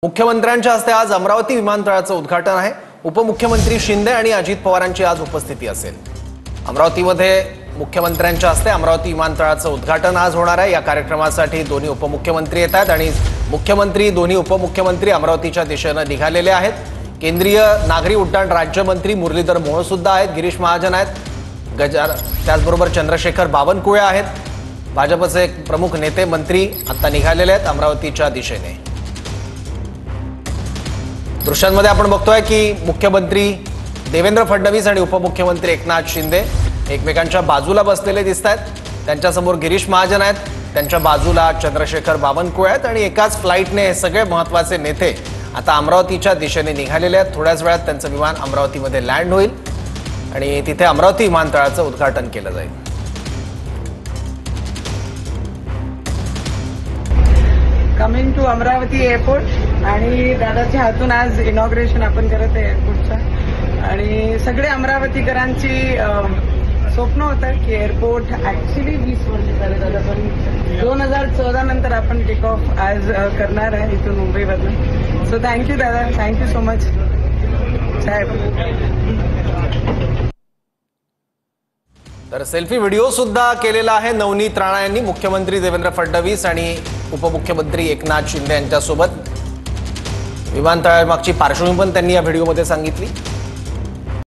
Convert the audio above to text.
मुख्यमंत्र्यांच्या हस्ते आज अमरावती विमानतळाचं उद्घाटन आहे। उपमुख्यमंत्री शिंदे आणि अजित पवारांची आज उपस्थिती असेल। अमरावतीमध्ये मुख्यमंत्र्यांच्या हस्ते अमरावती विमानतळाचं उद्घाटन आज होणार आहे। या कार्यक्रमासाठी दोन्ही उपमुख्यमंत्री येतात आणि मुख्यमंत्री दोन्ही उपमुख्यमंत्री अमरावतीच्या दिशेने निघालेले आहेत। केंद्रीय नागरी उड्डाण राज्यमंत्री मुरलीधर मोहोळ सुद्धा आहेत, गिरीश महाजन आहेत, त्याचबरोबर चंद्रशेखर बावनकुळे आहेत। भाजपचे प्रमुख नेते मंत्री आता निघालेले आहेत अमरावतीच्या दिशेने। दृश्यांमध्ये आपण बघतोय की मुख्यमंत्री देवेंद्र फडणवीस आणि उपमुख्यमंत्री एकनाथ शिंदे एकमेकांच्या बाजूला बसलेले दिसतात। त्यांच्यासमोर गिरीश महाजन आहेत, त्यांच्या बाजूला चंद्रशेखर बावनकुळे आहेत आणि एकाच फ्लाईटने हे सगळे महत्त्वाचे नेते आता अमरावतीच्या दिशेने निघालेले आहेत। थोड्याच वेळात त्यांचं विमान अमरावतीमध्ये लँड होईल आणि तिथे अमरावती विमानतळाचं उद्घाटन केलं जाईल। कमिंग टू अमरावती एअरपोर्ट आणि दादाच्या हातून आज इनॉग्रेशन आपण करत आहे एअरपोर्टचं आणि सगळे अमरावतीकरांची स्वप्न होतं की एअरपोर्ट ऍक्च्युली 20 वर्ष झाले दादा, पण 2014 नंतर आपण टेक ऑफ आज करणार आहे इथून मुंबईवरनं। सो थँक्यू दादा, थँक्यू सो मच साहेब। तर सेल्फी व्हिडिओ सुद्धा केलेला आहे नवनीत राणा यांनी मुख्यमंत्री देवेंद्र फडणवीस आणि उपमुख्यमंत्री एकनाथ शिंदे यांच्यासोबत। विमानतळामागची पार्श्वभूमी पण त्यांनी या व्हिडिओमध्ये सांगितली।